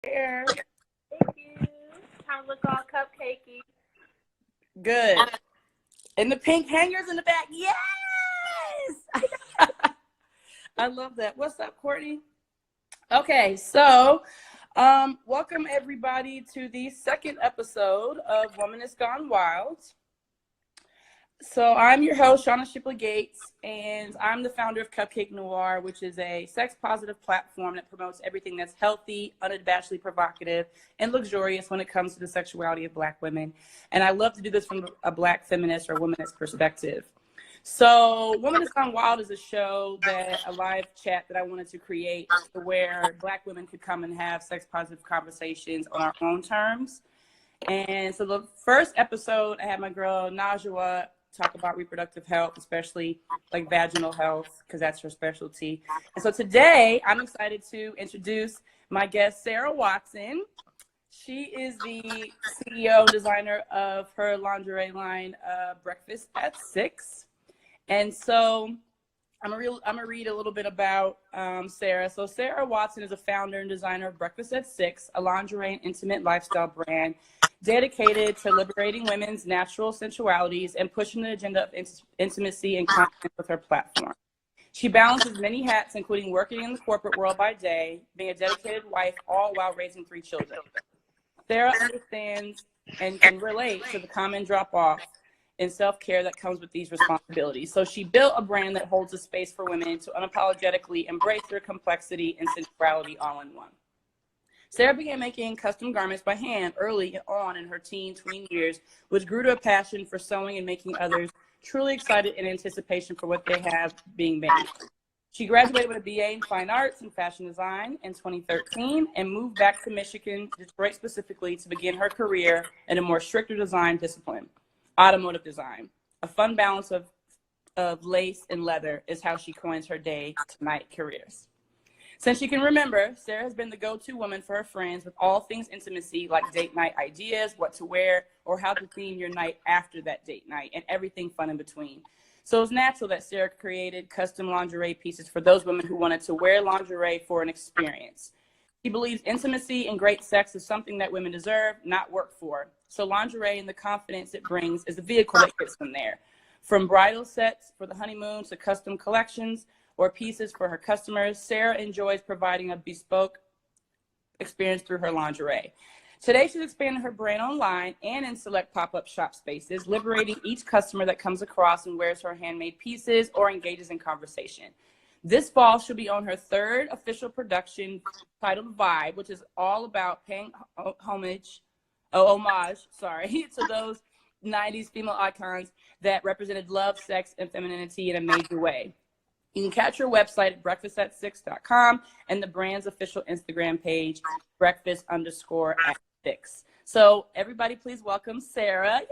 Here. Thank you. Time to look all cupcakey. Good. And the pink hangers in the back. Yes! I love that. What's up, Courtney? Okay, so welcome everybody to the second episode of Womanists Gone Wild. So I'm your host, Shauna Shipley Gates, and I'm the founder of Cupcake Noir, which is a sex-positive platform that promotes everything that's healthy, unabashedly provocative, and luxurious when it comes to the sexuality of Black women. And I love to do this from a Black feminist or womanist perspective. So Womanists Gone Wild is a show a live chat that I wanted to create where Black women could come and have sex-positive conversations on our own terms. And so the first episode, I had my girl Najwa talk about reproductive health, especially like vaginal health, because that's her specialty. And so today I'm excited to introduce my guest, Sarah Watson. She is the CEO and designer of her lingerie line, Breakfast at 6. And so I'm gonna read a little bit about Sarah. So Sarah Watson is a founder and designer of Breakfast at 6, a lingerie and intimate lifestyle brand dedicated to liberating women's natural sensualities and pushing the agenda of intimacy and confidence with her platform. She balances many hats, including working in the corporate world by day, being a dedicated wife, all while raising 3 children. Sarah understands and can relate to the common drop-off in self-care that comes with these responsibilities. So she built a brand that holds a space for women to unapologetically embrace their complexity and sensuality all in one. Sarah began making custom garments by hand early on in her tween years, which grew to a passion for sewing and making others truly excited in anticipation for what they have being made. She graduated with a BA in Fine Arts and Fashion Design in 2013 and moved back to Michigan, Detroit specifically, to begin her career in a more stricter design discipline, automotive design. A fun balance of lace and leather is how she coins her day to night careers. Since she can remember, Sarah has been the go-to woman for her friends with all things intimacy, like date night ideas, what to wear, or how to theme your night after that date night, and everything fun in between. So it's natural that Sarah created custom lingerie pieces for those women who wanted to wear lingerie for an experience. She believes intimacy and great sex is something that women deserve, not work for. So lingerie and the confidence it brings is the vehicle that gets them there. From bridal sets for the honeymoon to custom collections or pieces for her customers, Sarah enjoys providing a bespoke experience through her lingerie. Today, she's expanding her brand online and in select pop-up shop spaces, liberating each customer that comes across and wears her handmade pieces or engages in conversation. This fall, she'll be on her 3rd official production titled Vibe, which is all about paying homage to those 90s female icons that represented love, sex, and femininity in a major way. You can catch her website at breakfastatSix.com and the brand's official Instagram page, breakfast_at6. So everybody please welcome Sarah. Yay!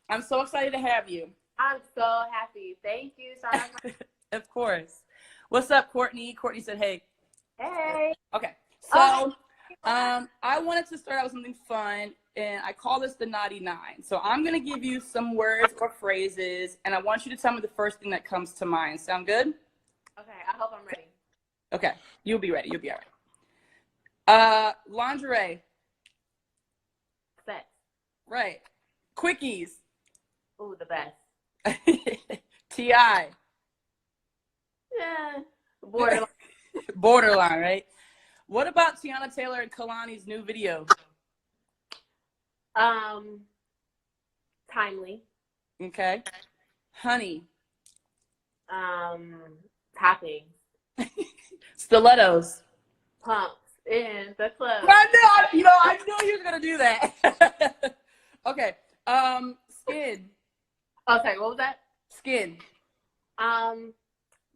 I'm so excited to have you. I'm so happy. Thank you, Shauna. Of course. What's up, Courtney? Courtney said, hey. Hey. Okay. So I wanted to start out with something fun, and I call this the Naughty 9. So I'm going to give you some words or phrases, and I want you to tell me the first thing that comes to mind. Sound good? Okay, I hope I'm ready. Okay, you'll be ready. You'll be all right. Lingerie. Sex. Right. Quickies. Ooh, the best. T.I. Yeah. Borderline. Borderline, right? What about Tiana Taylor and Kalani's new video? Timely. Okay. Honey. Topping. Stilettos. Pumps in the club. I knew you were gonna do that. Okay. Skin. Okay, what was that? Skin.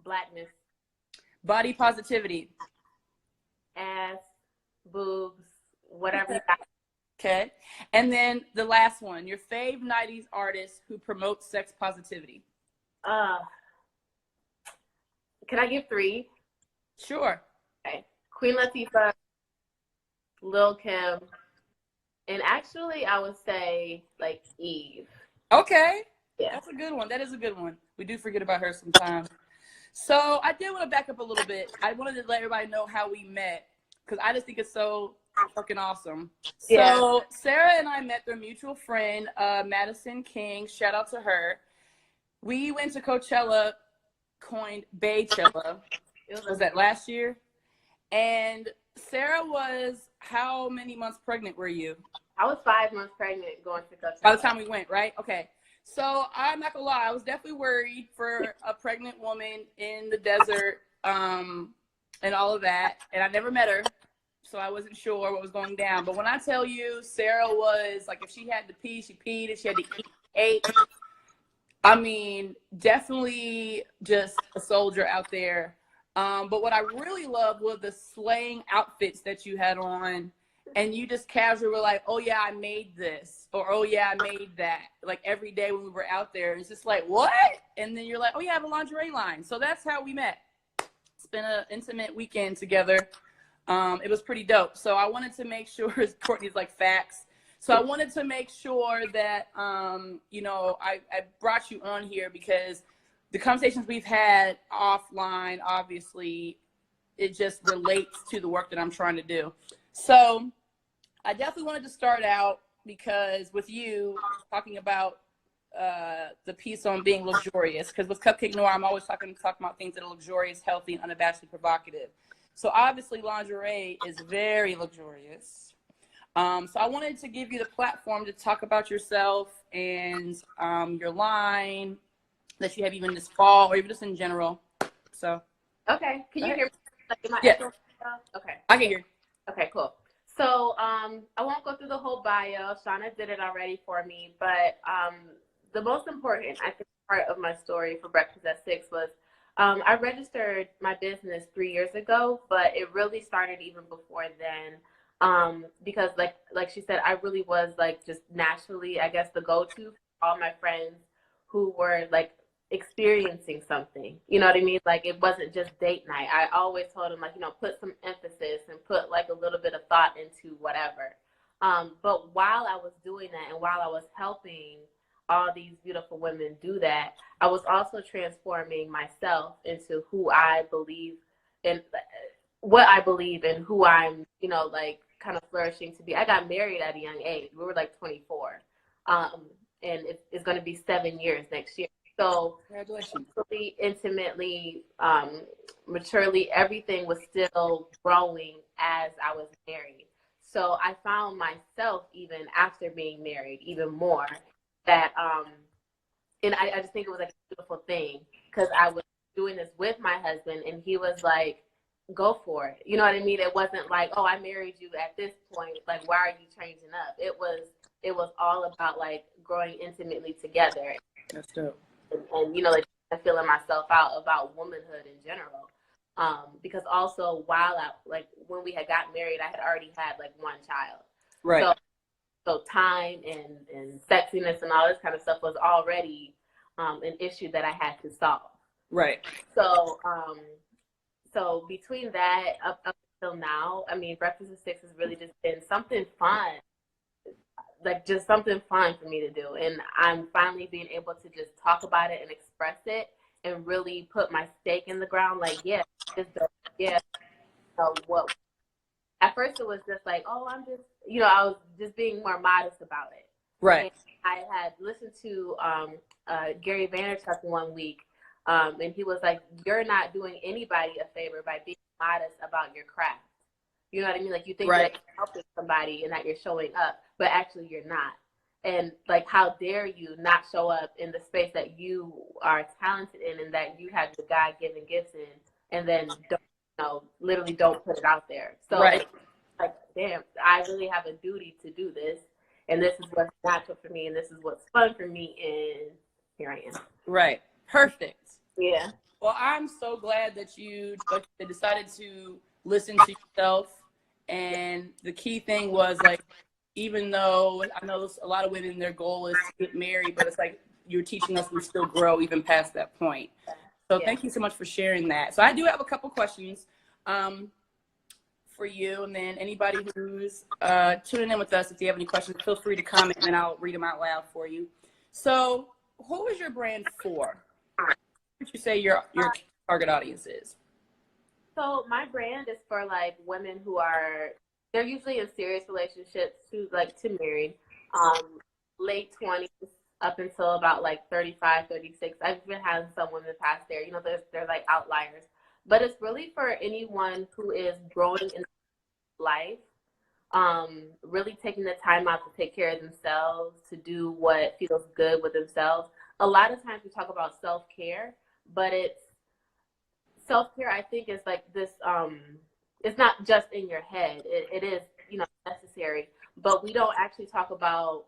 Blackness. Body positivity. Ass, boobs, whatever you got. Okay. And then the last one, your fave 90s artist who promotes sex positivity. Can I give 3? Sure. Okay. Queen Latifah, Lil Kim, and actually I would say like Eve. Okay. Yeah. That's a good one. That is a good one. We do forget about her sometimes. So I did want to back up a little bit. I wanted to let everybody know how we met. because I just think it's so fucking awesome. Yeah. So Sarah and I met through a mutual friend, Madison King. Shout out to her. We went to Coachella, coined Baychella. Was that last year? And Sarah was, how many months pregnant were you? I was 5 months pregnant going to Coachella. By the time we went, right? Okay. So I'm not gonna lie, I was definitely worried for a pregnant woman in the desert, and all of that. And I never met her, so I wasn't sure what was going down. But when I tell you, Sarah was like, if she had to pee, she peed. If she had to eat, she ate. I mean, definitely just a soldier out there. But what I really loved was the slaying outfits that you had on, and you just casually were like, oh yeah, I made this, or oh yeah, I made that. Like every day when we were out there, it's just like, what? And then you're like, oh yeah, I have a lingerie line. So that's how we met. It's been an intimate weekend together. It was pretty dope. So I wanted to make sure, Courtney's like facts. So I wanted to make sure that, you know, I brought you on here because the conversations we've had offline, obviously, it just relates to the work that I'm trying to do. So I definitely wanted to start out because with you talking about the piece on being luxurious, because with Cupcake Noir, I'm always talking about things that are luxurious, healthy, and unabashedly provocative. So obviously lingerie is very luxurious. So I wanted to give you the platform to talk about yourself and your line that you have even this fall or even just in general. So. Okay. Can you hear me? Like, am I Yeah. echoing? Okay. I can hear. Okay, cool. So I won't go through the whole bio. Shauna did it already for me. But the most important, I think, part of my story for Breakfast at 6 was I registered my business 3 years ago, but it really started even before then. Because like she said, I really was like just naturally, I guess, the go-to for all my friends who were like experiencing something, you know what I mean? Like it wasn't just date night. I always told them, like, you know, put some emphasis and put like a little bit of thought into whatever. But while I was doing that and while I was helping all these beautiful women do that, I was also transforming myself into who I believe in, what I believe in, who I'm, you know, like kind of flourishing to be. I got married at a young age. We were like 24. And it's going to be 7 years next year. So Congratulations. really intimately, maturely, everything was still growing as I was married. So I found myself even after being married even more that, and I just think it was like a beautiful thing because I was doing this with my husband and he was like, go for it. You know what I mean? It wasn't like, oh, I married you at this point. Like, why are you changing up? It was all about like growing intimately together. That's dope. And you know, like feeling myself out about womanhood in general. Because also while when we had got married, I had already had like one child. Right. So time and sexiness and all this kind of stuff was already an issue that I had to solve. Right. So so between that up until now, I mean, Breakfast at 6 has really just been something fun. Like just something fun for me to do. And I'm finally being able to just talk about it and express it and really put my stake in the ground. Like, yeah, you know, what at first it was just like, oh, I'm just, you know, I was just being more modest about it. Right. And I had listened to Gary Vaynerchuk one week, and he was like, you're not doing anybody a favor by being modest about your craft. You know what I mean? Like you think that you're helping somebody and that you're showing up, but actually you're not. And like, how dare you not show up in the space that you are talented in and that you have the God-given gifts in, and then don't, you know, literally don't put it out there. So like, damn, I really have a duty to do this, and this is what's natural for me, and this is what's fun for me, and here I am. Right. Perfect. Yeah. Well, I'm so glad that you decided to listen to yourself. And the key thing was like, even though I know a lot of women, their goal is to get married, but it's like you're teaching us we still grow even past that point. So thank you so much for sharing that. So I do have a couple questions for you, and then anybody who's tuning in with us, if you have any questions, feel free to comment and I'll read them out loud for you. So who is your brand for? What would you say your target audience is? So my brand is for like women who are, they're usually in serious relationships to married, late 20s up until about like 35, 36. I've even had some women pass there. You know, they're like outliers. But it's really for anyone who is growing in life, really taking the time out to take care of themselves, to do what feels good with themselves. A lot of times we talk about self-care, but it's self-care, I think, is like this, it's not just in your head. It is, you know, necessary, but we don't actually talk about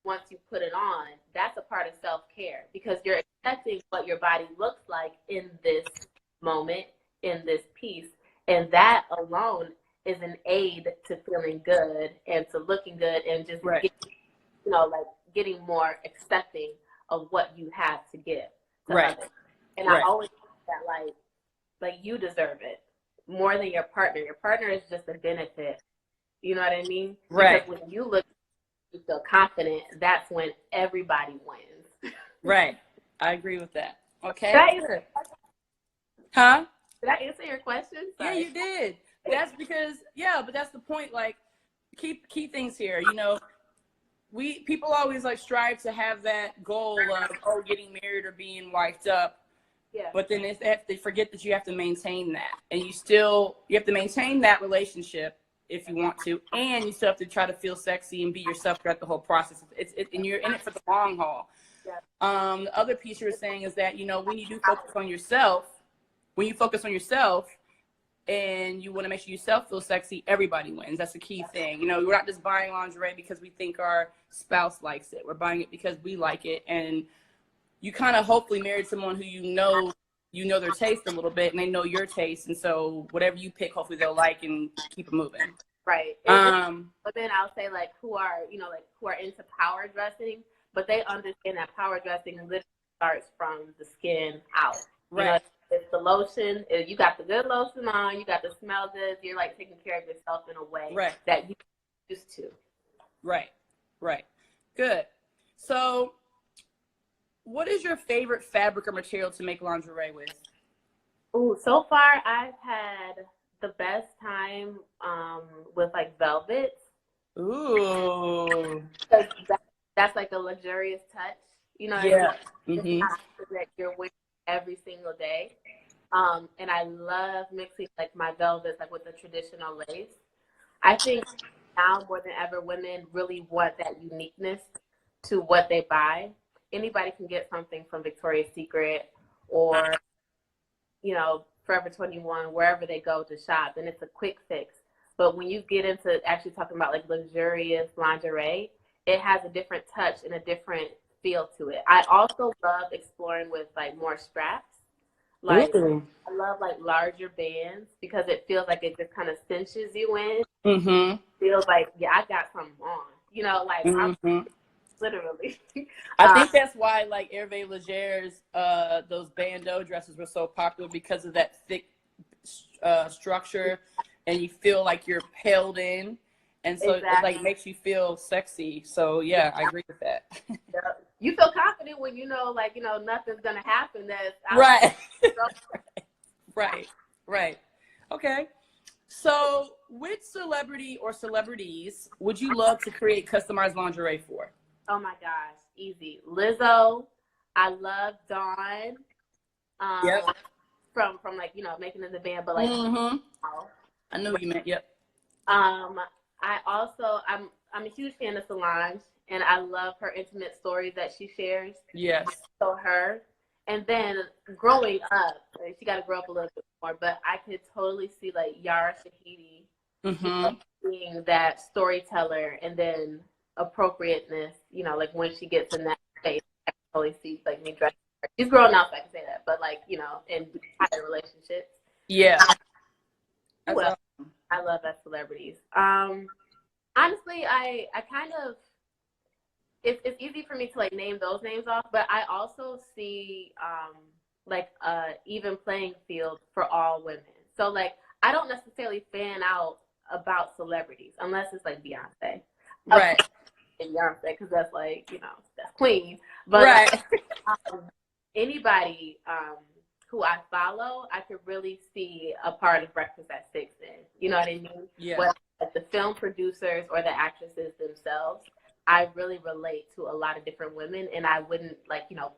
once you put it on. That's a part of self-care, because you're accepting what your body looks like in this moment, in this piece, and that alone is an aid to feeling good and to looking good and just Right. getting, you know, like getting more accepting of what you have to give to Right. others. And Right. I always think that like you deserve it more than your partner. Your partner is just a benefit. You know what I mean? Right. Because when you look, you feel confident, that's when everybody wins. Right. I agree with that. Okay. Did Huh? I answer your question? Yeah, Sorry. you did. That's because, yeah, but that's the point. Like, key things here. You know, people always like strive to have that goal of getting married or being wifed up. Yeah. But then they forget that you have to maintain that, and you have to maintain that relationship if you want to, and you still have to try to feel sexy and be yourself throughout the whole process. And you're in it for the long haul. Yeah. The other piece you were saying is that, you know, when you do focus on yourself, when you focus on yourself and you want to make sure yourself feel sexy, everybody wins. That's the key thing. You know, we're not just buying lingerie because we think our spouse likes it. We're buying it because we like it. And you kind of hopefully married someone who you know their taste a little bit, and they know your taste. And so whatever you pick, hopefully they'll like and keep it moving. Right. But then I'll say, like, who are into power dressing, but they understand that power dressing literally starts from the skin out. Right. You know, it's the lotion. You got the good lotion on. You got the smell good. You're like taking care of yourself in a way that you used to. Right. Right. Good. So, what is your favorite fabric or material to make lingerie with? Ooh, so far I've had the best time with like velvets. Ooh. That's like a luxurious touch. You know, Yeah. it's not that you're wearing every single day. And I love mixing like my velvets like with the traditional lace. I think now more than ever, women really want that uniqueness to what they buy. Anybody can get something from Victoria's Secret or, you know, Forever 21, wherever they go to shop, and it's a quick fix. But when you get into actually talking about like luxurious lingerie, it has a different touch and a different feel to it. I also love exploring with like more straps. Like, I love like larger bands because it feels like it just kind of cinches you in. Mm-hmm. Feels like, yeah, I got something on. You know, like I'm literally. I think that's why like Hervé Leger's those bandeau dresses were so popular, because of that thick structure, and you feel like you're held in, and so it like makes you feel sexy. So yeah, I agree with that. You feel confident when you know, like, you know, nothing's gonna happen. That's right. Right. Okay. So, which celebrity or celebrities would you love to create customized lingerie for? Oh my gosh, easy. Lizzo. I love Dawn. From like, you know, Making in the Band, but like I know what you meant. Yep. I also I'm a huge fan of Solange, and I love her intimate stories that she shares. Yes. So her, and then growing up, she got to grow up a little bit more, but I could totally see like Yara Shahidi being that storyteller, and then appropriateness, you know, like when she gets in that space, I can totally see like me dressing her. She's grown up, I can say that, but like, you know, in higher relationships. Yeah. Well, I love that celebrities. Honestly, I kind of, it's easy for me to like name those names off, but I also see like a even playing field for all women. So like, I don't necessarily fan out about celebrities unless it's like Beyonce. Right. And Beyonce, because that's like, you know, that's queen. But right. anybody who I follow, I could really see a part of Breakfast at 6 in. You know what I mean? Yeah. Whether it's the film producers or the actresses themselves, I really relate to a lot of different women, and I wouldn't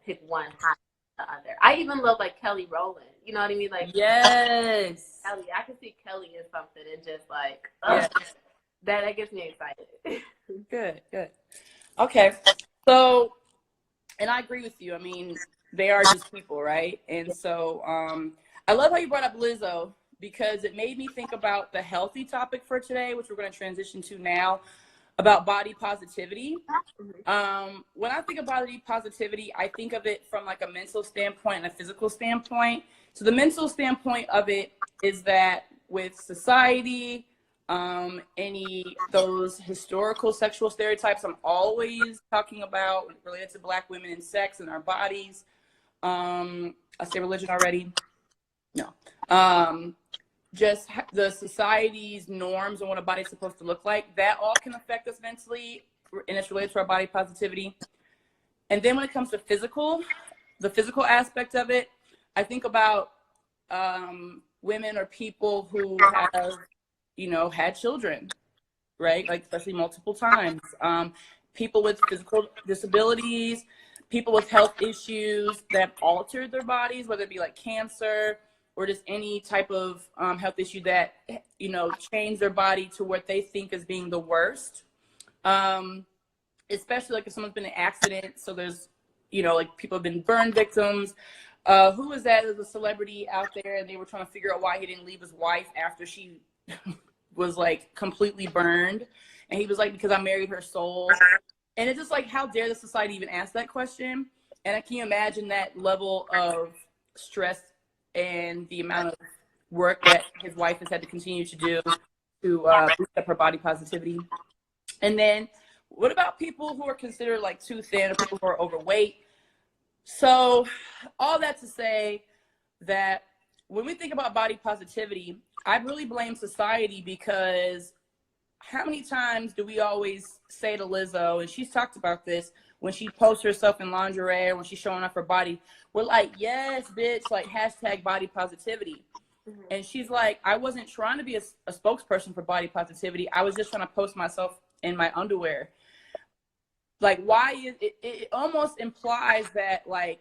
pick one higher than the other. I even love like Kelly Rowland. You know what I mean? Like yes. Kelly, I can see Kelly in something and just like Yeah. that gets me excited. Good. Okay. So, and I agree with you. I mean, they are just people, right? And so I love how you brought up Lizzo, because it made me think about the healthy topic for today, which we're going to transition to now, about body positivity. When I think of body positivity, I think of it from like a mental standpoint and a physical standpoint. So the mental standpoint of it is that with society, those historical sexual stereotypes I'm always talking about related to Black women and sex and our bodies. I say religion already. No. Just the society's norms on what a body's supposed to look like, that all can affect us mentally, and it's related to our body positivity. And then when it comes to the physical aspect of it, I think about women or people who have, had children, right? Like especially multiple times. People with physical disabilities, people with health issues that altered their bodies, whether it be like cancer or just any type of health issue that, changed their body to what they think is being the worst. Especially like if someone's been in an accident. So there's, like people have been burn victims. Who was that? There's a celebrity out there and they were trying to figure out why he didn't leave his wife after she was like completely burned. And he was like, because I married her soul. And it's just like, how dare the society even ask that question? And can you imagine that level of stress and the amount of work that his wife has had to continue to do to boost up her body positivity? And then what about people who are considered like too thin, or people who are overweight? So all that to say that when we think about body positivity, I really blame society, because how many times do we always say to Lizzo, and she's talked about this, when she posts herself in lingerie or when she's showing off her body, we're like, yes, bitch, like hashtag body positivity. Mm-hmm. And she's like, I wasn't trying to be a spokesperson for body positivity. I was just trying to post myself in my underwear. Like, why is it? It almost implies that, like,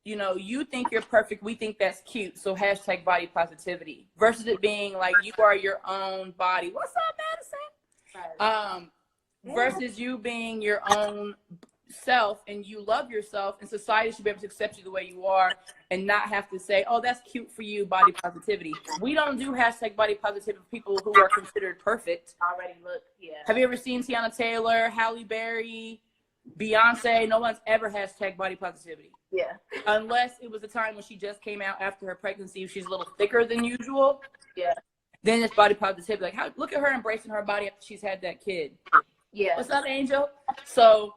you think you're perfect, we think that's cute, so hashtag body positivity, versus it being like, you are your own body. What's up, Madison? Versus you being your own self, and you love yourself, and society should be able to accept you the way you are and not have to say, oh, that's cute for you, body positivity. We don't do hashtag body positivity for people who are considered perfect. Already look, yeah. Have you ever seen Tiana Taylor, Halle Berry, Beyonce? No one's ever hashtag body positivity. Yeah. Unless it was a time when she just came out after her pregnancy, she's a little thicker than usual. Yeah. Then it's body positivity. Like, look at her embracing her body after she's had that kid. Yeah. What's up, Angel? So,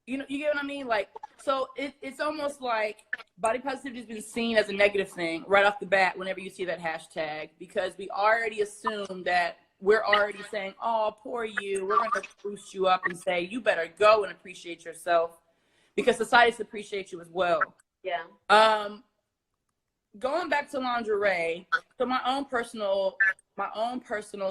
you get what I mean? Like, so it's almost like body positivity has been seen as a negative thing right off the bat whenever you see that hashtag, because we already assume that we're already saying, oh, poor you. We're going to boost you up and say, you better go and appreciate yourself, because society appreciates you as well. Yeah. Going back to lingerie, so my own personal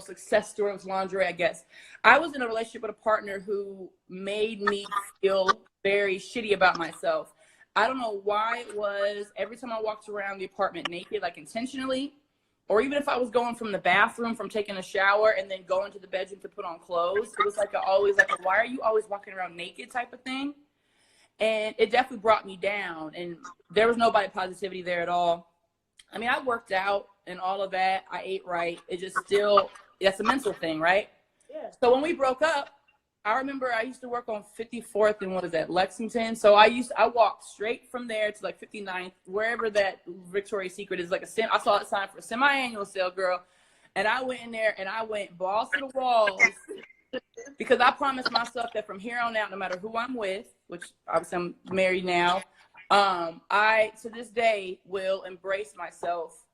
success story with lingerie, I guess. I was in a relationship with a partner who made me feel very shitty about myself. I don't know why it was. Every time I walked around the apartment naked, like intentionally, or even if I was going from the bathroom, from taking a shower and then going to the bedroom to put on clothes, it was like why are you always walking around naked type of thing? And it definitely brought me down, and there was no body positivity there at all. I mean, I worked out and all of that. I ate right. It just that's a mental thing, right? Yeah. So when we broke up, I remember I used to work on 54th and Lexington. So I walked straight from there to like 59th, wherever that Victoria's Secret is, like I saw a sign for a semi-annual sale, girl. And I went in there and I went balls to the walls, because I promised myself that from here on out, no matter who I'm with, which obviously I'm married now, I, to this day, will embrace myself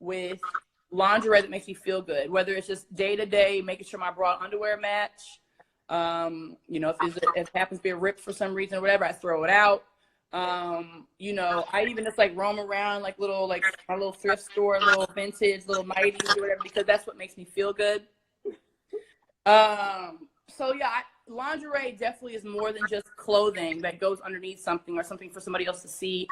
with lingerie that makes me feel good, whether it's just day to day, making sure my bra and underwear match, You know, if it happens to be a rip for some reason or whatever, I throw it out. You know, I even just like roam around like my little thrift store, little vintage, little mighties or whatever, because that's what makes me feel good. So yeah, lingerie definitely is more than just clothing that goes underneath something or something for somebody else to see.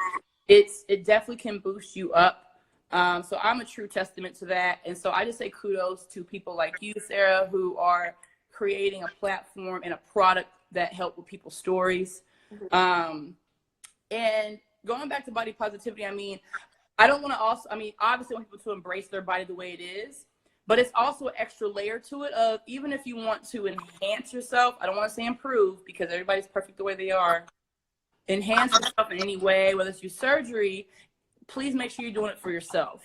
It definitely can boost you up. So I'm a true testament to that. And so I just say kudos to people like you, Sarah, who are creating a platform and a product that help with people's stories. And going back to body positivity, I mean, obviously I want people to embrace their body the way it is, but it's also an extra layer to it of, even if you want to enhance yourself, I don't want to say improve because everybody's perfect the way they are. Enhance yourself in any way, whether it's through surgery, please make sure you're doing it for yourself.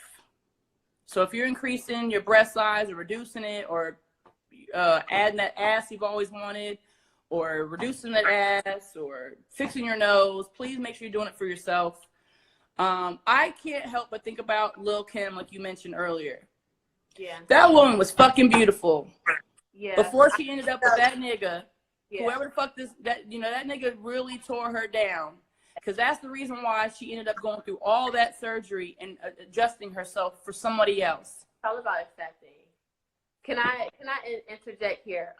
So if you're increasing your breast size or reducing it, or adding that ass you've always wanted, or reducing that ass, or fixing your nose, please make sure you're doing it for yourself. I can't help but think about Lil' Kim, like you mentioned earlier. Yeah. That woman was fucking beautiful. Yeah. Before she ended up with that nigga, yeah. whoever the fuck that nigga really tore her down. Because that's the reason why she ended up going through all that surgery and adjusting herself for somebody else. It's all about accepting. Can I interject here?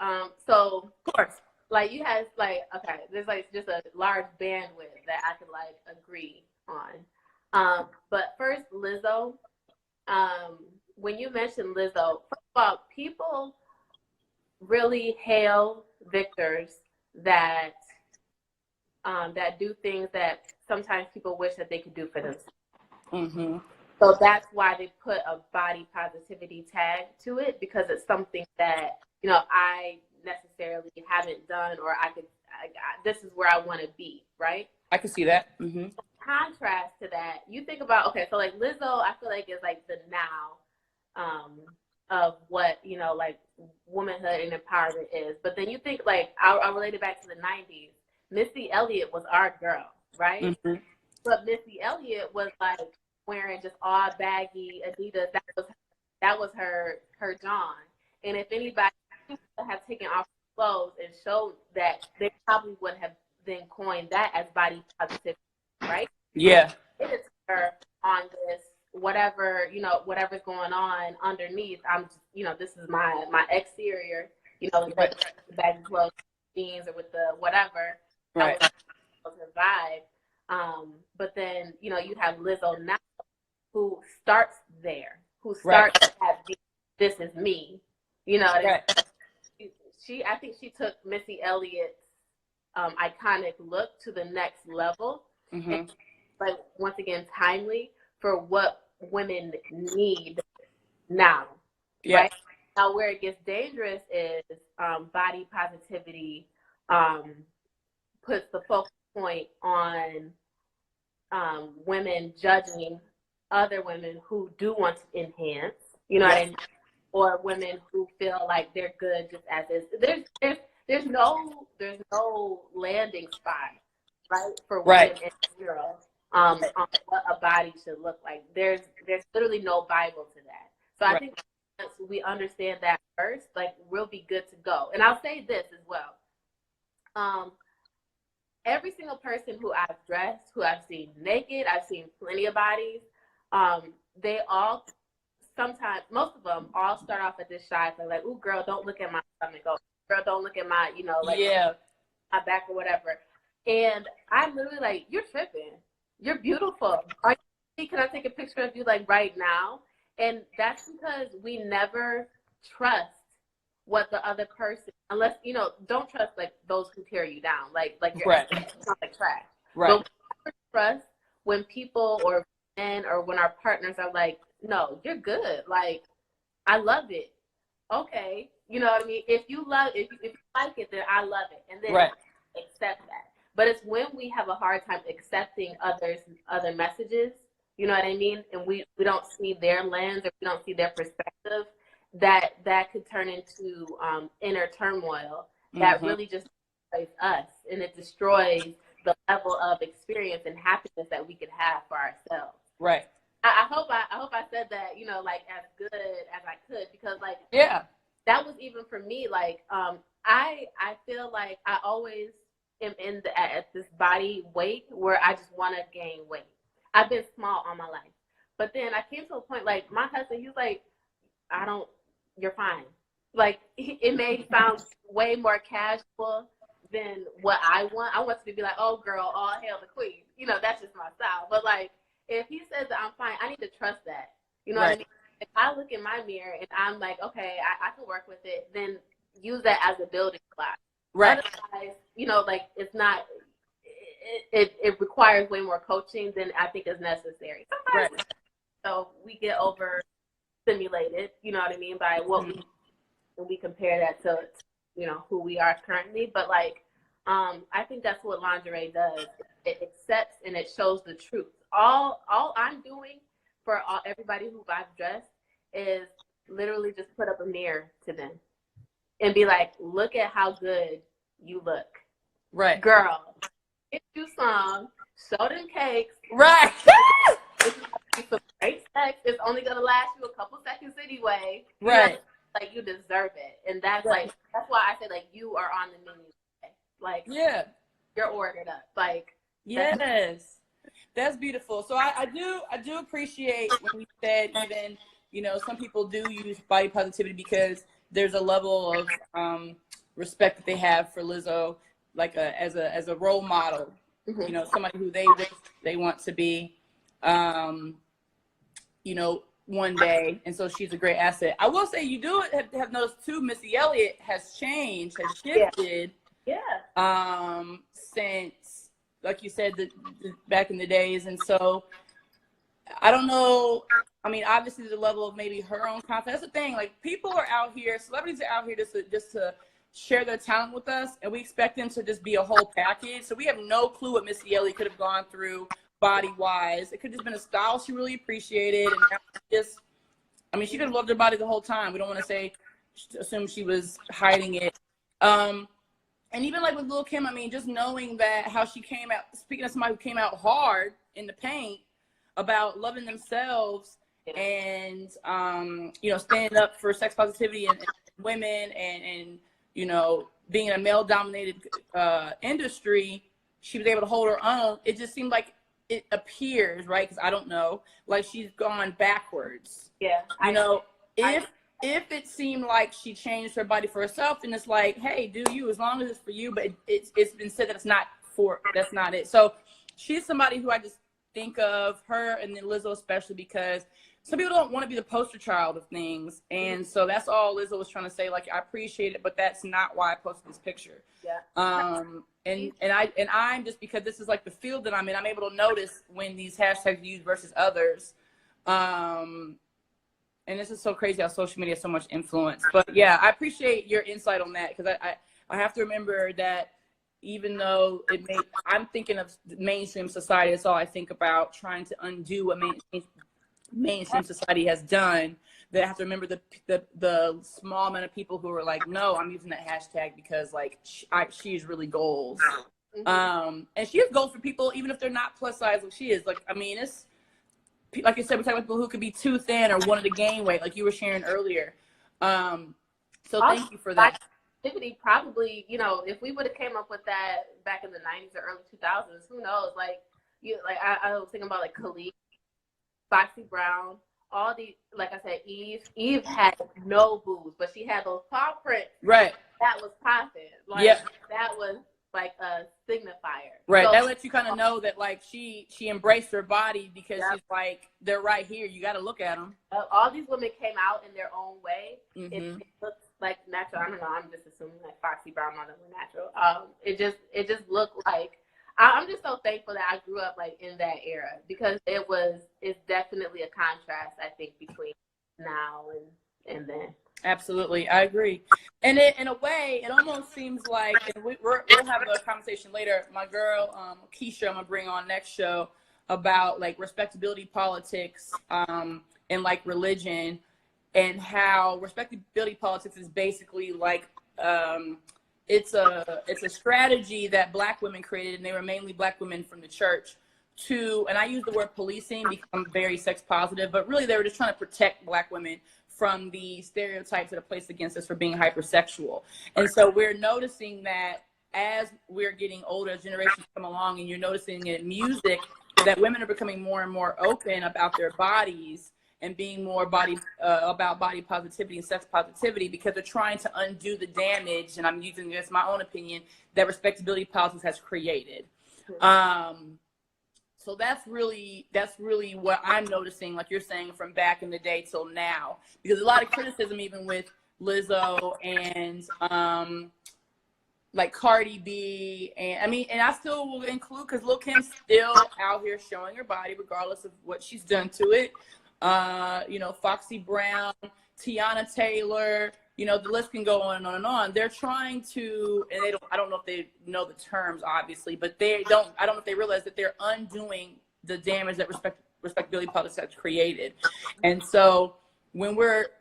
So Of course. Like you have okay, there's like just a large bandwidth that I could like agree on. But first, Lizzo. When you mentioned Lizzo, first of all, people really hail victors that do things that sometimes people wish that they could do for themselves. Mm-hmm. So that's why they put a body positivity tag to it, because it's something that, you know, I necessarily haven't done, or this is where I want to be, right? I can see that. Mm-hmm. Contrast to that, you think about, okay, so like Lizzo, I feel like is like the now of what, you know, like womanhood and empowerment is. But then you think like, I'll relate it back to the 90s. Missy Elliott was our girl, right? Mm-hmm. But Missy Elliott was like wearing just all baggy Adidas. That was her John. And if anybody had taken off clothes and showed that, they probably would have then coined that as body positivity, right? Yeah. It is her on this whatever's going on underneath. I'm just, you know, this is my exterior, you know, with the baggy clothes, jeans, or with the whatever. Right. That was her vibe. But then, you know, you have Lizzo now, who starts there, who starts at this is me, you know. Right. I think she took Missy Elliott's iconic look to the next level. Mm-hmm. And, like, once again, timely for what women need now. Yeah. Right now, where it gets dangerous is body positivity puts the focus point on women judging other women who do want to enhance, you know what I mean? Or women who feel like they're good just as is. There's no landing spot, right, for women in general on what a body should look like. There's literally no Bible to that. So I think once we understand that first, like, we'll be good to go. And I'll say this as well. Every single person who I've dressed, who I've seen naked, I've seen plenty of bodies, they all sometimes, most of them all start off at this shy thing, like, ooh, girl, don't look at my stomach. Oh, girl, don't look at my, you know, like my back or whatever. And I'm literally like, you're tripping. You're beautiful. Can I take a picture of you like right now? And that's because we never trust what the other person, unless, you know, don't trust like those who tear you down, like you're not like trash. Right. But we never trust when people or men or when our partners are like, no, you're good. Like, I love it. Okay. You know what I mean? If you like it, then I love it. And then accept that. But it's when we have a hard time accepting other messages, you know what I mean? And we don't see their lens, or we don't see their perspective, that could turn into inner turmoil that really just destroys us, and it destroys the level of experience and happiness that we could have for ourselves. Right. I hope I said that, you know, like as good as I could, because like that was even for me. Like, I feel like I always am at this body weight where I just want to gain weight. I've been small all my life, but then I came to a point, like my husband, he was like, you're fine. Like, it may sound way more casual than what I want. I want you to be like, oh girl, all hail the queen. You know, that's just my style. But like, if he says that I'm fine, I need to trust that. You know what I mean? If I look in my mirror and I'm like, okay, I can work with it, then use that as a building block. Right. Otherwise, you know, like, it's not, it requires way more coaching than I think is necessary. Sometimes, right. So we get over stimulated, you know what I mean, by what we compare that to, you know, who we are currently. But like, I think that's what lingerie does. It accepts and it shows the truth. All I'm doing for everybody who I've dressed is literally just put up a mirror to them and be like, look at how good you look. Right. Girl, get you some, show them cakes. Right. Some great sex. It's only gonna last you a couple seconds anyway. Right. You know, like, you deserve it. And that's like, that's why I say, like, you are on the menu. Like, yeah, you're ordered up. Like, yes, that's beautiful. So I do appreciate when you said, even, you know, some people do use body positivity because there's a level of respect that they have for Lizzo, like as a role model. You know, somebody who they want to be, you know, one day, and so she's a great asset. I will say, you do have noticed too, Missy Elliott has changed, has shifted. Yeah. Since, like you said, the back in the days, and so I don't know. I mean, obviously, the level of maybe her own confidence. That's the thing. Like, people are out here, celebrities are out here just to share their talent with us, and we expect them to just be a whole package. So we have no clue what Missy Elliott could have gone through body-wise. It could have just been a style she really appreciated, and just, I mean, she could have loved her body the whole time. We don't want to assume she was hiding it. And even like with Lil' Kim, I mean, just knowing that how she came out, speaking of somebody who came out hard in the paint about loving themselves and, you know, standing up for sex positivity and women and, you know, being in a male-dominated industry, she was able to hold her own. It just seemed like it appears, right? Because I don't know, like she's gone backwards. Yeah. You know, if it seemed like she changed her body for herself, then it's like, hey, do you, as long as it's for you. But it's been said that that's not it. So she's somebody who I just think of, her and then Lizzo especially, because some people don't want to be the poster child of things. And so that's all Lizzo was trying to say. Like, I appreciate it, but that's not why I posted this picture. Yeah. And I'm just, because this is like the field that I'm in, I'm able to notice when these hashtags are used versus others. And this is so crazy how social media has so much influence. But yeah, I appreciate your insight on that, because I have to remember that even though I'm thinking of mainstream society, that's all I think about, trying to undo what mainstream society has done, that I have to remember the small amount of people who are like, no, I'm using that hashtag because like she is really goals. And she has goals for people, even if they're not plus size like she is. Like, I mean, it's, like I said, we're talking about people who could be too thin or wanted to gain weight, like you were sharing earlier. So thank you for that. Probably, you know, if we would have came up with that back in the 90s or early 2000s, who knows? Like, I was thinking about like Khalid, Foxy Brown, all the, like I said, Eve had no boobs, but she had those paw prints. Right. That was popping. Like, that was like a signifier. Right. So, that lets you kind of know that like she embraced her body, because she's like, they're right here. You got to look at them. All these women came out in their own way. It looks like natural. I don't know. I'm just assuming like Foxy Brown model were natural. It just looked like. I'm just so thankful that I grew up like in that era, because it's definitely a contrast, I think, between now and then. Absolutely, I agree. And in a way, it almost seems like, and we'll have a conversation later. My girl Keisha, I'm gonna bring on next show about like respectability politics and like religion, and how respectability politics is basically like it's a strategy that Black women created, and they were mainly Black women from the church, and I use the word policing because I'm very sex positive, but really they were just trying to protect Black women from the stereotypes that are placed against us for being hypersexual. And so we're noticing that as we're getting older, as generations come along, and you're noticing in music that women are becoming more and more open about their bodies and being more about body positivity and sex positivity, because they're trying to undo the damage, and I'm using this my own opinion, that respectability politics has created. So that's really what I'm noticing, like you're saying, from back in the day till now, because a lot of criticism even with Lizzo and like Cardi B, and I still will include, because Lil Kim's still out here showing her body regardless of what she's done to it. Foxy Brown, Tiana Taylor, the list can go on and on and on. They're trying to, and I don't know if they know the terms, obviously, but I don't know if they realize that they're undoing the damage that respectability politics has created. And so when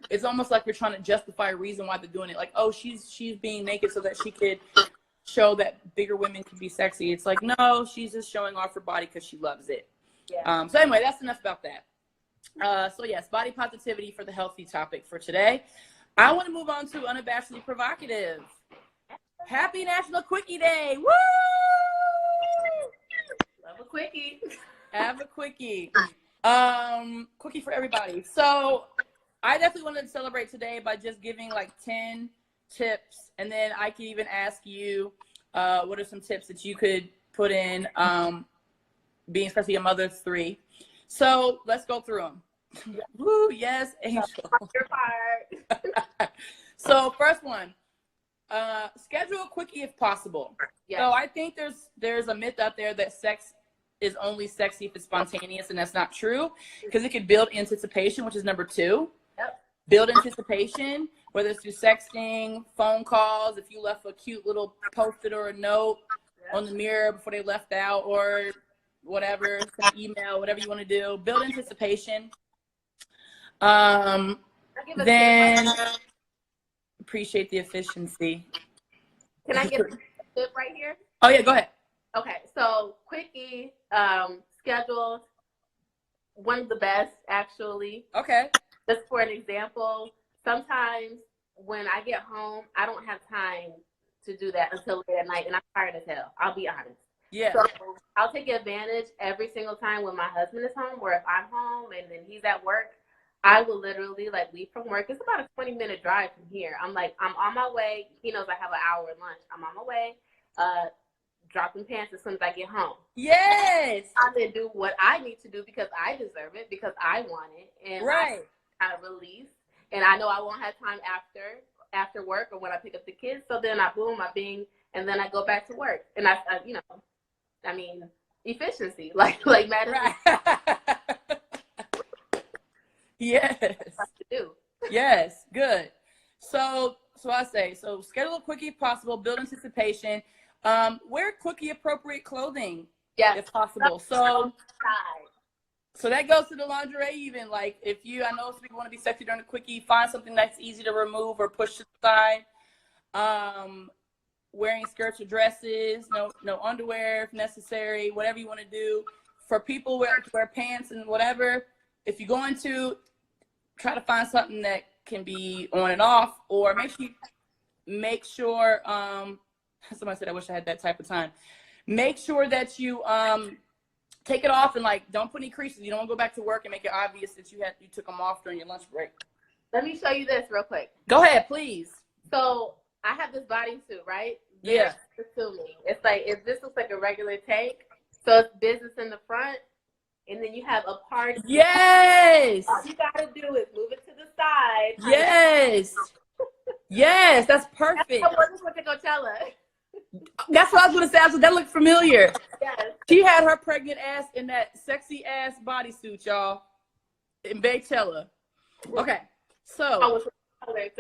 it's almost like we're trying to justify a reason why they're doing it. Like, oh, she's being naked so that she could show that bigger women can be sexy. It's like, no, she's just showing off her body because she loves it. Yeah. So anyway, that's enough about that. So yes, body positivity for the healthy topic for today. I want to move on to unabashedly provocative. Happy National Quickie Day. Woo! Love a quickie. Have a quickie. Quickie for everybody. So I definitely wanted to celebrate today by just giving like 10 tips, and then I can even ask you what are some tips that you could put in, being especially a mother of 3. So let's go through them. Woo, yes, Angel. Your part. So first one, schedule a quickie if possible. Yes. So I think there's a myth out there that sex is only sexy if it's spontaneous, and that's not true, because it could build anticipation, which is number 2. Yep. Build anticipation, whether it's through sexting, phone calls, if you left a cute little post-it or a note on the mirror before they left out, or whatever, send an email, whatever you want to do. Build anticipation. Then appreciate the efficiency. Can I get a tip right here? Oh yeah, go ahead. Okay, so quickie, scheduled, one of the best actually. Okay. Just for an example, sometimes when I get home, I don't have time to do that until late at night, and I'm tired as hell. I'll be honest. Yeah. So I'll take advantage every single time when my husband is home, or if I'm home and then he's at work. I will literally leave from work. It's about a 20-minute drive from here. I'm on my way. He knows I have an hour at lunch. I'm on my way, dropping pants as soon as I get home. Yes. I'm going to do what I need to do because I deserve it, because I want it. And right. I kind of release. And I know I won't have time after work or when I pick up the kids. So then I bing, and then I go back to work. And efficiency, like matters. Right. Yes. Yes, good. So I say, schedule a quickie if possible, build anticipation, wear quickie appropriate clothing, yes, if possible. So that goes to the lingerie even. Like I know some people want to be sexy during the quickie, find something that's easy to remove or push to the side. Wearing skirts or dresses, no underwear if necessary, whatever you want to do. For people who wear pants and whatever, if you're going to try to find something that can be on and off, or make sure somebody said I wish I had that type of time. Make sure that you take it off and don't put any creases. You don't want to go back to work and make it obvious that you took them off during your lunch break. Let me show you this real quick. Go ahead, please. So I have this bodysuit, right? Yeah. To me, it's if this looks like a regular tank, so it's business in the front, and then you have a party. Yes. All you gotta do is move it to the side. Yes. Yes, that's perfect. That's what to Coachella. That's what I was gonna say. That looked familiar. Yes. She had her pregnant ass in that sexy ass bodysuit, y'all, in Baychella. Okay, so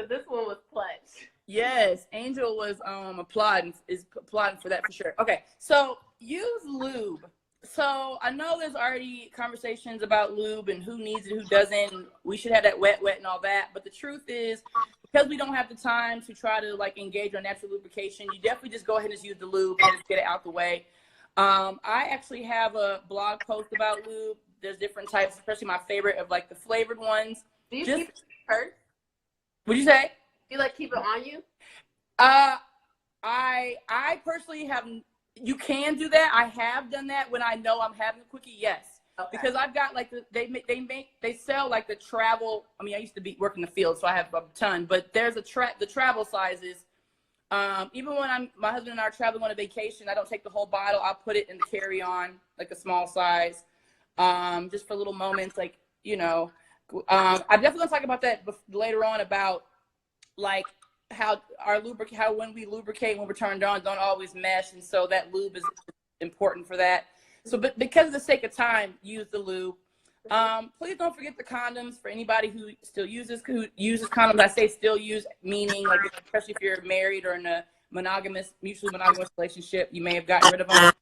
this one was clutch. Yes, Angel was applauding for that for sure. Okay, so use lube. So I know there's already conversations about lube and who needs it, who doesn't. We should have that wet and all that. But the truth is, because we don't have the time to try to engage on natural lubrication, you definitely just go ahead and just use the lube and just get it out the way. I actually have a blog post about lube. There's different types, especially my favorite of the flavored ones. Do you keep it first? What'd you say? You like keep it on you? I personally have. You can do that. I have done that when I know I'm having a quickie. Yes. Okay. Because I've got like they sell like the travel. I mean, I used to work in the field, so I have a ton. But there's the travel sizes. Even when my husband and I are traveling on a vacation, I don't take the whole bottle. I'll put it in the carry-on, like a small size, just for little moments, like, you know. I definitely gonna talk about that later on, about like how when we lubricate, when we're turned on, don't always mesh, and so that lube is important for that. So, but because of the sake of time, use the lube. Please don't forget the condoms for anybody who uses condoms. I say still use, meaning like, especially if you're married or in a mutually monogamous relationship, you may have gotten rid of them.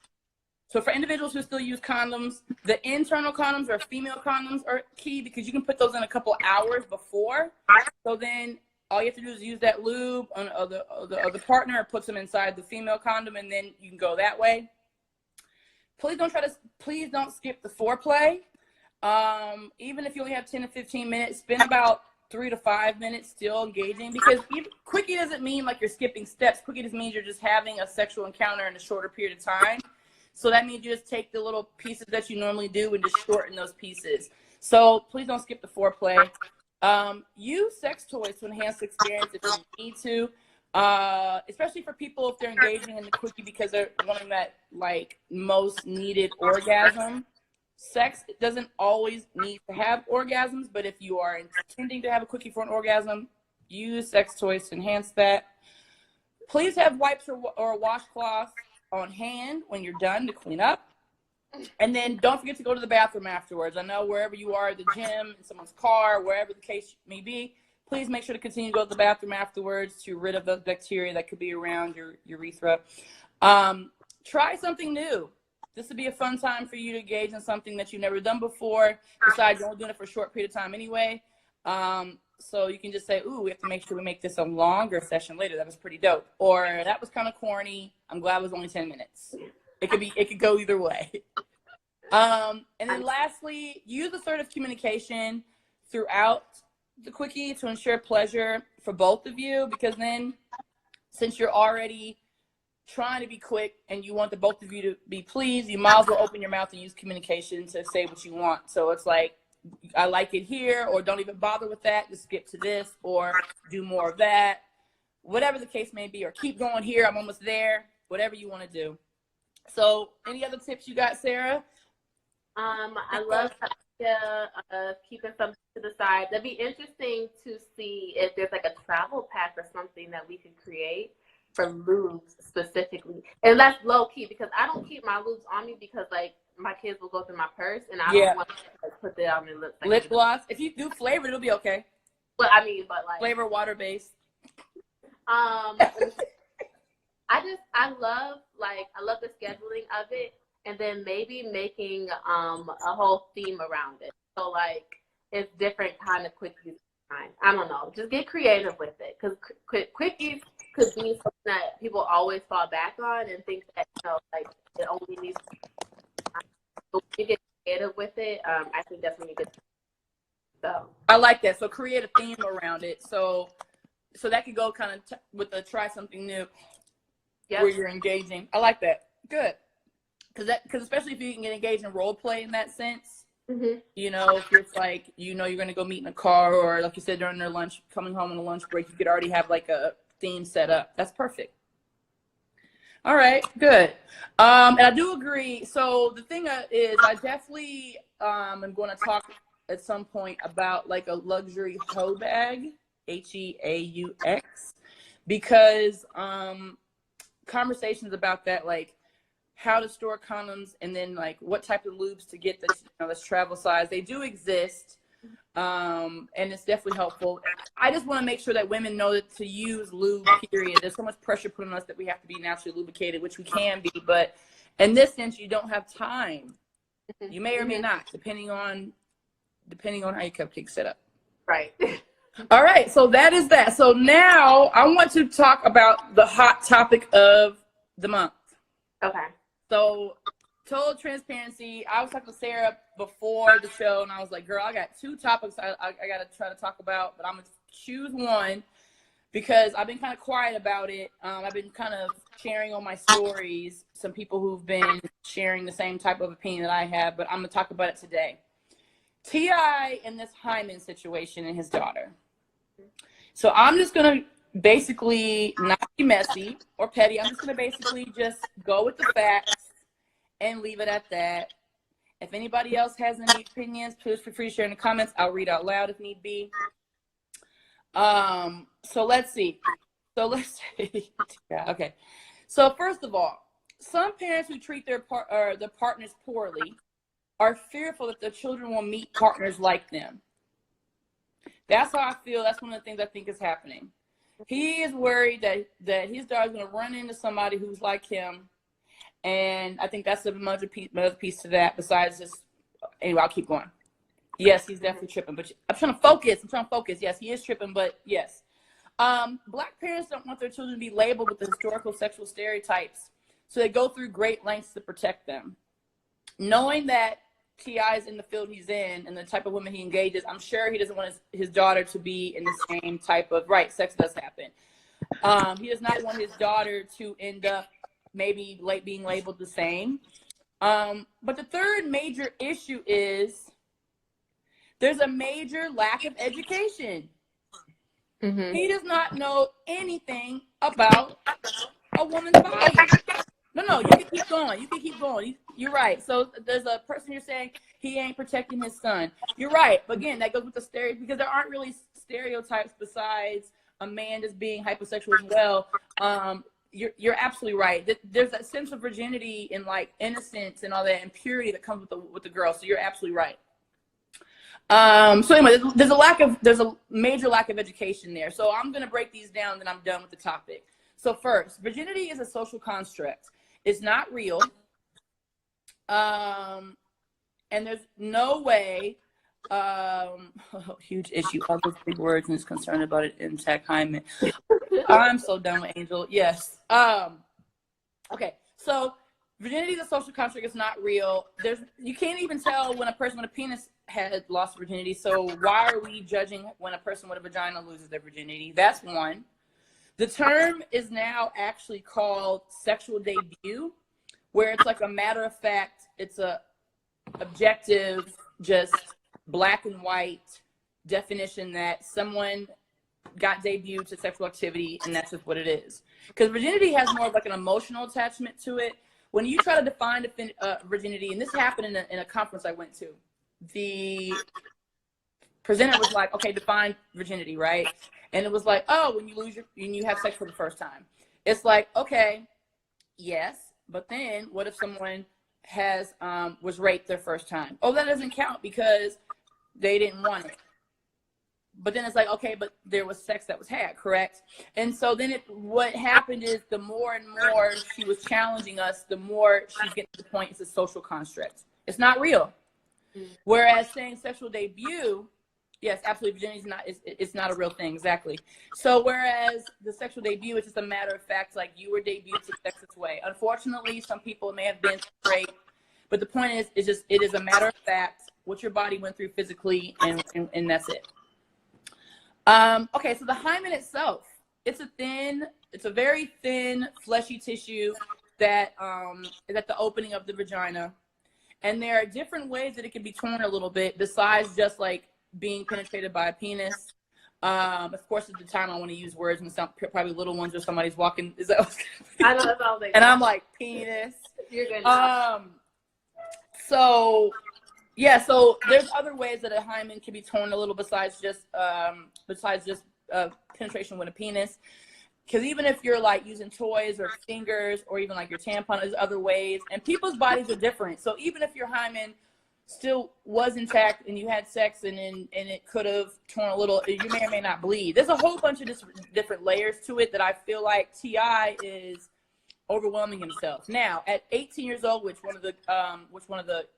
So for individuals who still use condoms, the internal condoms or female condoms are key, because you can put those in a couple hours before. So then all you have to do is use that lube on the partner, or puts them inside the female condom, and then you can go that way. Please don't skip the foreplay. Even if you only have 10 to 15 minutes, spend about 3 to 5 minutes still engaging, because quickie doesn't mean like you're skipping steps. Quickie just means you're just having a sexual encounter in a shorter period of time. So that means you just take the little pieces that you normally do and just shorten those pieces. So please don't skip the foreplay. Use sex toys to enhance the experience if you need to, especially for people if they're engaging in the quickie because they're wanting that like most needed orgasm. Sex doesn't always need to have orgasms, but if you are intending to have a quickie for an orgasm, use sex toys to enhance that. Please have wipes or washcloths on hand when you're done to clean up. And then don't forget to go to the bathroom afterwards. I know wherever you are, the gym, in someone's car, wherever the case may be, please make sure to continue to go to the bathroom afterwards to rid of those bacteria that could be around your urethra. Try something new. This would be a fun time for you to engage in something that you've never done before. Besides, you're only doing it for a short period of time anyway. So you can just say, ooh, we have to make sure we make this a longer session later. That was pretty dope. Or that was kind of corny. I'm glad it was only 10 minutes. It could go either way. And then lastly, use assertive communication throughout the quickie to ensure pleasure for both of you, because then since you're already trying to be quick and you want the both of you to be pleased, you might as well open your mouth and use communication to say what you want. So it's like, I like it here, or don't even bother with that, just skip to this, or do more of that, whatever the case may be, or keep going here, I'm almost there, whatever you want to do. So any other tips you got, Sarah? I love keeping something to the side. That'd be interesting to see if there's like a travel pack or something that we could create for lubes specifically. And that's low key, because I don't keep my lubes on me, because like my kids will go through my purse and I don't want to like, put that on their lips. Like, lip gloss. If you do flavored, it'll be okay. But I mean, like flavor, water based. I love the scheduling of it, and then maybe making a whole theme around it. So like it's different kind of quickies. I don't know. Just get creative with it, because quickies could be something that people always fall back on and think that, you know, like it only needs. But when you get creative with it, I think that's when you get. So I like that. So create a theme around it. So that could go kind of with the try something new, where you're engaging. I like that. Good. Because especially if you can get engaged in role play in that sense, you know, if it's like, you know, you're going to go meet in a car, or like you said, during their lunch, coming home on a lunch break, you could already have like a theme set up. That's perfect. All right, good. And I do agree. So the thing is, I definitely am going to talk at some point about like a luxury hoe bag, HEAUX, because conversations about that, like how to store condoms, and then like what type of lubes to get that's travel size, they do exist, and it's definitely helpful. I just want to make sure that women know that to use lube, period. There's so much pressure put on us that we have to be naturally lubricated, which we can be, but in this sense, you don't have time. You may or may not, depending on how your cupcake's set up. Right. All right, so that is that. So now I want to talk about the hot topic of the month. Okay. So, total transparency, I was talking to Sarah before the show, and I was like, girl, I got 2 topics I got to try to talk about, but I'm going to choose one because I've been kind of quiet about it. I've been kind of sharing on my stories some people who've been sharing the same type of opinion that I have, but I'm going to talk about it today. T.I. and this hymen situation and his daughter. So I'm just going to basically not be messy or petty. I'm just going to basically just go with the facts and leave it at that. If anybody else has any opinions, please feel free to share in the comments. I'll read out loud if need be. So let's see. Yeah, okay. So first of all, some parents who treat their partners poorly are fearful that their children will meet partners like them. That's how I feel. That's one of the things I think is happening. He is worried that his daughter's going to run into somebody who's like him. And I think that's another piece to that besides just, anyway, I'll keep going. Yes, he's definitely tripping, but I'm trying to focus. Yes, he is tripping, but yes. Black parents don't want their children to be labeled with the historical sexual stereotypes, so they go through great lengths to protect them. Knowing that T.I. is in the field he's in and the type of women he engages, I'm sure he doesn't want his daughter to be in the same type of, right, sex does happen. He does not want his daughter to end up maybe being labeled the same. But the third major issue is there's a major lack of education. Mm-hmm. He does not know anything about a woman's body. No, you can keep going. You're right. So there's a person you're saying he ain't protecting his son. You're right. But again, that goes with the stereotypes because there aren't really stereotypes besides a man just being hypersexual as well. You're absolutely right. There's that sense of virginity and like innocence and all that and purity that comes with the girl. So you're absolutely right. So anyway, there's a major lack of education there. So I'm going to break these down, then I'm done with the topic. So first, virginity is a social construct. It's not real. And there's no way, huge issue, all those big words and is concerned about it in tech hymen. I'm so done with Angel. Yes. Okay. So virginity is a social construct. It's not real. You can't even tell when a person with a penis had lost virginity. So why are we judging when a person with a vagina loses their virginity? That's one. The term is now actually called sexual debut, where it's like a matter of fact, it's a objective, just black and white definition that someone got debuted to sexual activity, and that's just what it is. Because virginity has more of like an emotional attachment to it. When you try to define virginity, and this happened in a conference I went to, the presenter was like, okay, define virginity, right? And it was like, oh, when you have sex for the first time. It's like, okay, yes, but then what if someone was raped their first time? Oh, that doesn't count because they didn't want it. But then it's like, okay, but there was sex that was had, correct? And so then what happened is the more and more she was challenging us, the more she's getting to the point it's a social construct. It's not real. Whereas saying sexual debut, yes, absolutely, virginity it's not a real thing, exactly. So whereas the sexual debut is just a matter of fact, like you were debuted to sex this way. Unfortunately, some people may have been straight, but the point is, it is a matter of fact what your body went through physically, and that's it. Okay, so the hymen itself, it's a very thin, fleshy tissue that is at the opening of the vagina. And there are different ways that it can be torn a little bit besides just like being penetrated by a penis. Of course, at the time I want to use words and some probably little ones or somebody's walking. Is that I know that's all they and I'm like, penis. You're good. So yeah, so there's other ways that a hymen can be torn a little besides just penetration with a penis. Because even if you're like using toys or fingers or even like your tampon, there's other ways. And people's bodies are different. So even if your hymen still was intact and you had sex and it could have torn a little, you may or may not bleed. There's a whole bunch of different layers to it that I feel like T.I. is overwhelming himself. Now, at 18 years old, which one of the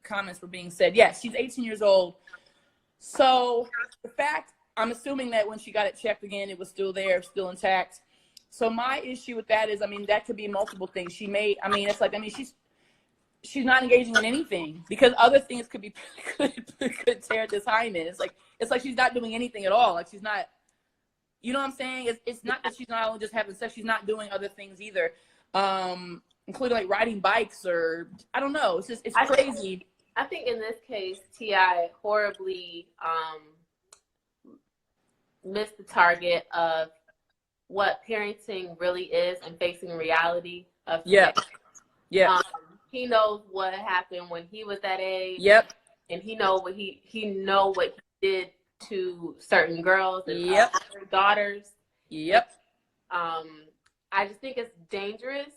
comments were being said, yes, she's 18 years old. So the fact, I'm assuming that when she got it checked again, it was still there, still intact. So my issue with that is, I mean, that could be multiple things. She's not engaging in anything because other things could tear this hymen. It's like she's not doing anything at all. Like she's not You know what I'm saying? It's not that she's not only just having sex, she's not doing other things either, including like riding bikes or I don't know. It's just it's crazy. I think in this case, T.I. horribly missed the target of what parenting really is and facing reality of today. Yeah. He knows what happened when he was that age. Yep. And he know what he did to certain girls and other daughters. Yep. I just think it's dangerous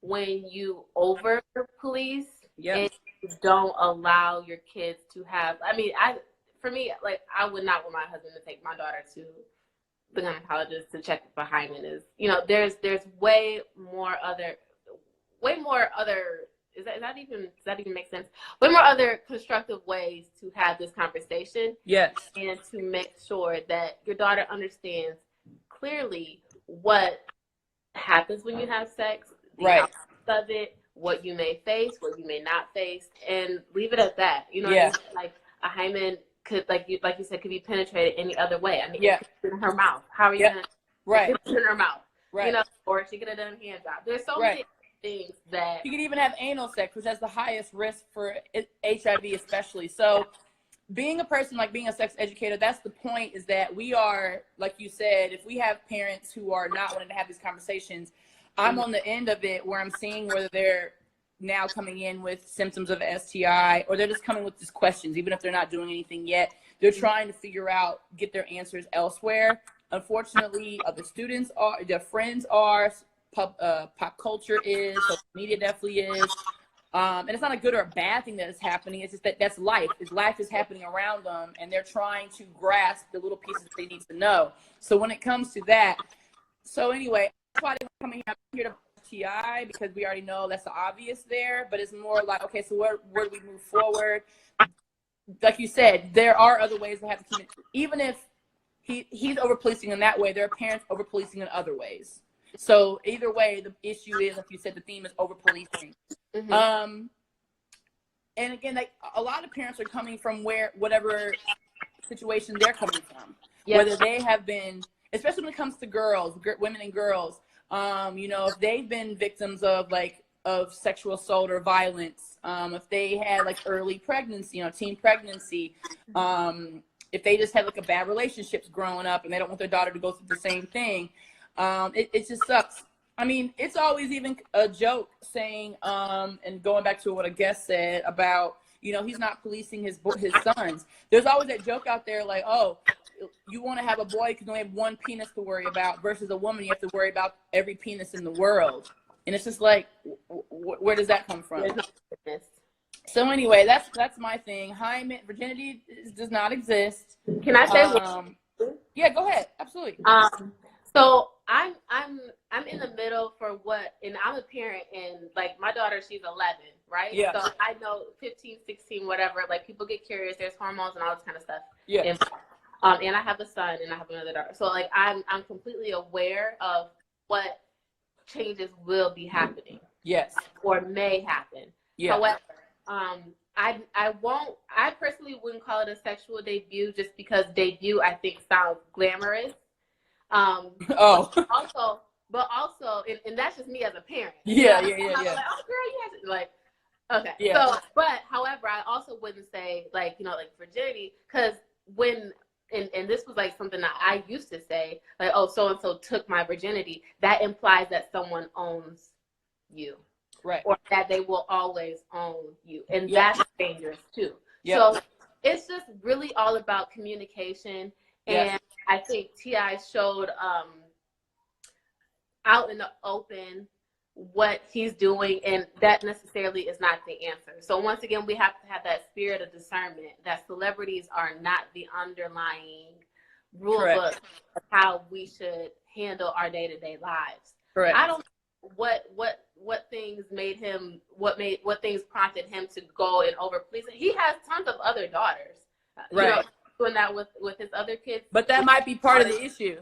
when you over police and you don't allow your kids to have. I mean, for me, like I would not want my husband to take my daughter to the gynecologist to check for hymen. Is there's way more other. Does that even make sense? Way more other constructive ways to have this conversation. Yes. And to make sure that your daughter understands clearly what happens when you have sex, the outcomes of it, what you may face, what you may not face, and leave it at that. You know what I mean? Like a hymen could, like you said, could be penetrated any other way. I mean, it could be in her mouth. How are you going to put it in her mouth? Right. Or she could have done a hand job. There's so many things that you could even have anal sex, which has the highest risk for HIV, especially. So being a person, like being a sex educator, that's the point, is that we are, like you said, if we have parents who are not wanting to have these conversations, I'm on the end of it where I'm seeing whether they're now coming in with symptoms of STI or they're just coming with these questions, even if they're not doing anything yet. They're trying to figure out, get their answers elsewhere. Unfortunately, other students are, their friends are, pop culture is, social media definitely is, and it's not a good or a bad thing that is happening. It's just that that's life. Life is happening around them, and they're trying to grasp the little pieces that they need to know. So when it comes to that, so anyway, that's why they're coming here to TI, because we already know that's the obvious there. But it's more like, okay, so where do we move forward? Like you said, there are other ways to have to keep it. Even if he's over policing in that way, there are parents over policing in other ways. So either way, the issue is, like you said, the theme is over policing. And again, like a lot of parents are coming from whatever situation they're coming from, whether they have been, especially when it comes to girls, women and girls, if they've been victims of sexual assault or violence, if they had like early pregnancy, teen pregnancy, if they just had like a bad relationships growing up and they don't want their daughter to go through the same thing. It just sucks. I mean, it's always even a joke saying, and going back to what a guest said about, he's not policing his sons. There's always that joke out there like, oh, you want to have a boy because you only have one penis to worry about, versus a woman, you have to worry about every penis in the world. And it's just like, where does that come from? So anyway, that's my thing. Hymen, virginity does not exist. Can I say yeah, go ahead. Absolutely. So I'm in the middle for what, and I'm a parent, and like my daughter, she's 11, right? Yeah. So I know 15, 16, whatever, like people get curious, there's hormones and all this kind of stuff. Yeah. And I have a son and I have another daughter. So like I'm completely aware of what changes will be happening. Yes. Or may happen. Yeah. However, I personally wouldn't call it a sexual debut, just because debut I think sounds glamorous. But also, and that's just me as a parent. Yeah. Like, oh girl, you have to, like, okay. Yeah. So, but however, I also wouldn't say like virginity, because when and this was like something that I used to say, like, oh, so and so took my virginity. That implies that someone owns you, right? Or that they will always own you, and that's dangerous too. Yep. So it's just really all about communication. And I think T.I. showed out in the open what he's doing, and that necessarily is not the answer. So once again, we have to have that spirit of discernment, that celebrities are not the underlying rule book of how we should handle our day-to-day lives. Correct. I don't know what things made him, what things prompted him to go and over police. He has tons of other daughters. Right. Doing that with his other kids. But that might be part of the issue.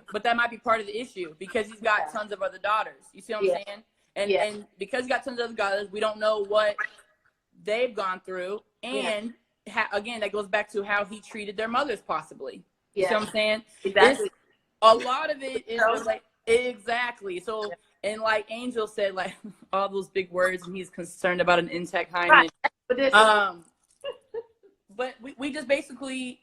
Because he's got tons of other daughters. You see what I'm saying? And because he's got tons of other daughters, we don't know what they've gone through. And again, that goes back to how he treated their mothers, possibly. You see what I'm saying? Exactly. a lot of it is So- like exactly. So and like Angel said, like all those big words, and he's concerned about an intact hymen. Right. But we just basically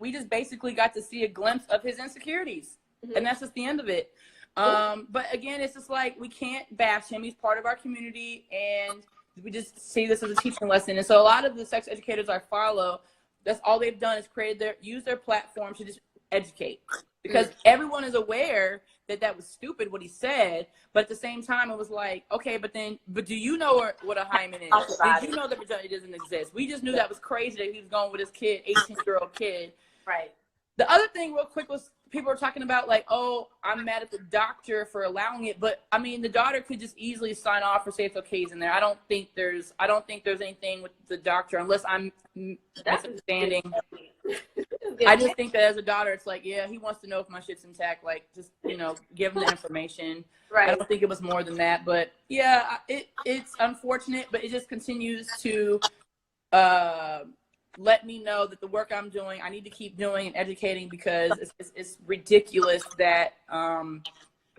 got to see a glimpse of his insecurities, and that's just the end of it. But again, it's just like we can't bash him. He's part of our community, and we just see this as a teaching lesson. And so a lot of the sex educators I follow, that's all they've done is use their platform to just educate, because everyone is aware that was stupid what he said, but at the same time it was like, okay, but do you know what a hymen is? Did you know that virginity doesn't exist? We just knew that was crazy that he was going with his kid, 18-year-old kid. Right. The other thing real quick was people were talking about like, oh, I'm mad at the doctor for allowing it, but I mean the daughter could just easily sign off or say it's okay in there. I don't think there's anything with the doctor, unless I'm misunderstanding. I just think that as a daughter, it's like, yeah, he wants to know if my shit's intact. Like, just, give him the information. Right. I don't think it was more than that. But, yeah, it's unfortunate, but it just continues to let me know that the work I'm doing, I need to keep doing and educating, because it's ridiculous that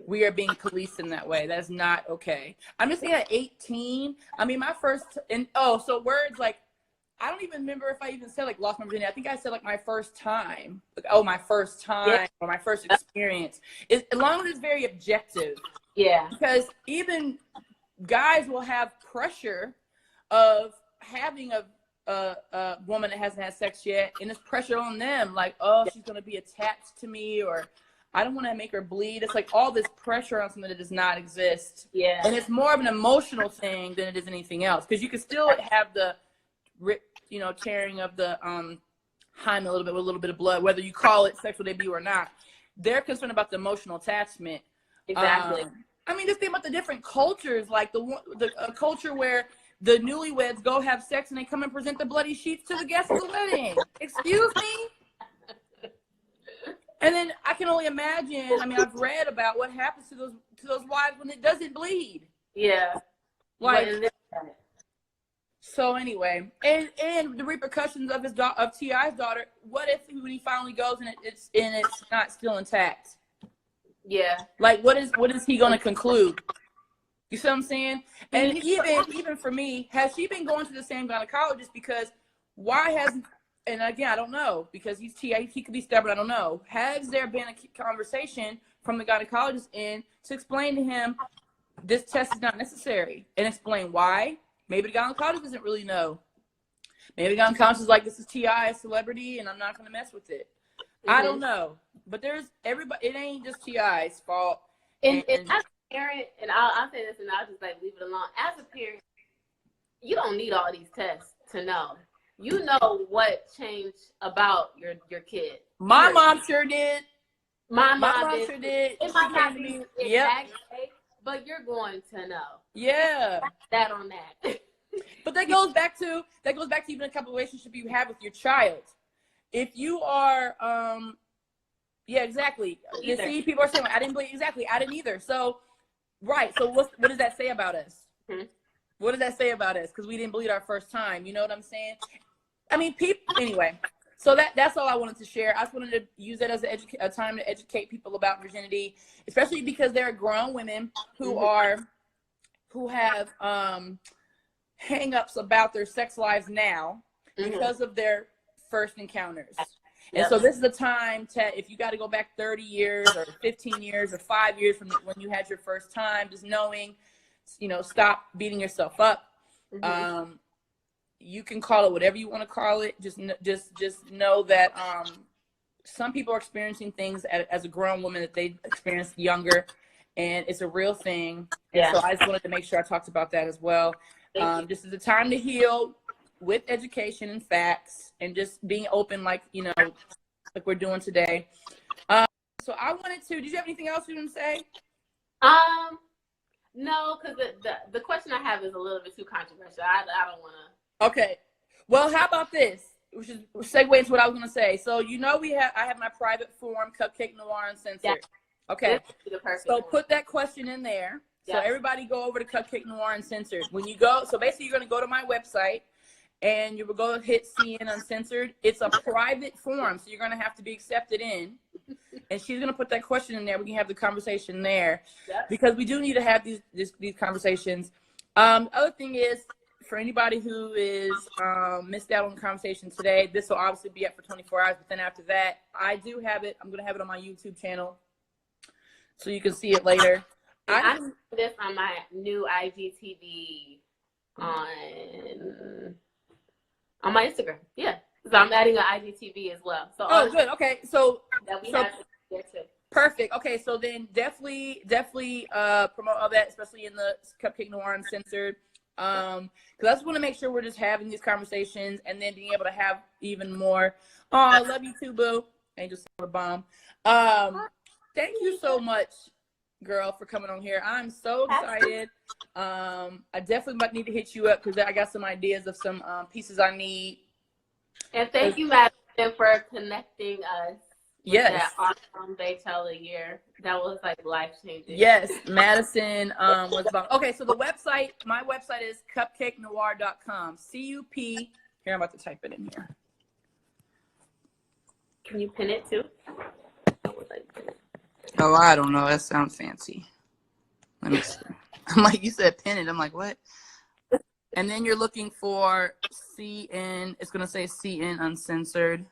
we are being policed in that way. That is not okay. I'm just saying at 18, I mean, so words like, I don't even remember if I even said like lost my virginity. I think I said like my first time. Like, oh, my first time or my first experience. As long as it's very objective. Yeah. Because even guys will have pressure of having a woman that hasn't had sex yet, and it's pressure on them. Like, oh, she's gonna be attached to me, or I don't want to make her bleed. It's like all this pressure on something that does not exist. Yeah. And it's more of an emotional thing than it is anything else. Because you can still have the tearing of the hymen a little bit with a little bit of blood, whether you call it sexual debut or not. They're concerned about the emotional attachment. Exactly. I mean, just think about the different cultures, like the culture where the newlyweds go have sex and they come and present the bloody sheets to the guests of the wedding. Excuse me? And then I can only imagine, I mean, I've read about what happens to those wives when it doesn't bleed. Yeah. Like, so anyway, and the repercussions of T.I.'s daughter. What if when he finally goes and it's not still intact? Yeah. Like, what is he going to conclude? You see what I'm saying? And even for me, has she been going to the same gynecologist? Because why hasn't? And again, I don't know, because he's T.I. He could be stubborn. I don't know. Has there been a conversation from the gynecologist to explain to him this test is not necessary, and explain why? Maybe the gynecologist doesn't really know. Maybe the gynecologist is like, this is T.I., a celebrity, and I'm not going to mess with it. I don't know. But there's everybody. It ain't just T.I.'s fault. And as a parent, and I'll say this and I'll just like leave it alone. As a parent, you don't need all these tests to know. You know what changed about your kid. My mom sure did. My mom sure did. It might not be exact, but you're going to know. Yeah. That on that. But that goes back to even a couple of relationships you have with your child. If you are, yeah, exactly. You see, people are saying, I didn't believe, exactly, I didn't either. So, right. So what does that say about us? What does that say about us? Because we didn't bleed our first time. You know what I'm saying? I mean, anyway. So that's all I wanted to share. I just wanted to use it as a time to educate people about virginity, especially because there are grown women who have hang-ups about their sex lives now because of their first encounters. And so this is the time to, if you got to go back 30 years or 15 years or 5 years from when you had your first time, just knowing, stop beating yourself up. You can call it whatever you want to call it. Just know that some people are experiencing things as a grown woman that they experienced younger, and it's a real thing. And so I just wanted to make sure I talked about that as well. This is a time to heal with education and facts, and just being open, like we're doing today. So I wanted to. Did you have anything else you want to say? No, because the question I have is a little bit too controversial. I don't want to. Okay. Well, how about this? We should segue into what I was going to say. So, I have my private forum, Cupcake Noir Uncensored. Yeah. Okay. So put that question in there. So everybody go over to Cupcake Noir Uncensored. When you go, so basically you're going to go to my website and you will go hit CN Uncensored. It's a private forum, so you're going to have to be accepted in. And she's gonna put that question in there. We can have the conversation there, Yep. because we do need to have these conversations. Other thing is, for anybody who is missed out on the conversation today, this will obviously be up for 24 hours. But then after that, I do have it. I'm gonna have it on my YouTube channel, so you can see it later. I'm doing this on my new IGTV on my Instagram. Yeah. So I'm adding an IGTV as well. So good. Okay. So that we have to get to. Perfect. Okay. So then definitely promote all that, especially in the Cupcake Noir Uncensored. Because I just want to make sure we're just having these conversations and then being able to have even more. Oh, I love you too, boo. Angel Silver Bomb. Thank you so much, girl, for coming on here. I'm so excited. I definitely might need to hit you up because I got some ideas of some pieces I need. And thank you, Madison, for connecting us. Yes. That awesome They Tell a Year. That was like life changing. Yes, Madison was about. Okay, so the website, my website is cupcakenoir.com. CUP. Here, I'm about to type it in here. Can you pin it too? Oh, I don't know. That sounds fancy. Let me see. I'm like, you said pin it. I'm like, what? And then you're looking for CN. It's going to say CN Uncensored.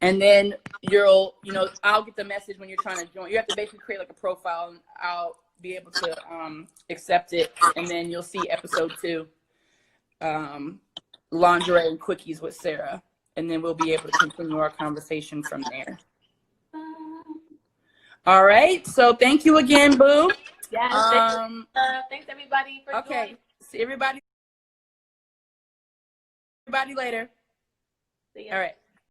And then I'll get the message when you're trying to join. You have to basically create like a profile, and I'll be able to accept it. And then you'll see episode 2, Lingerie and Quickies with Sarah. And then we'll be able to continue our conversation from there. All right. So thank you again, boo. Yes. Thanks everybody for joining. See everybody later. See ya. All right.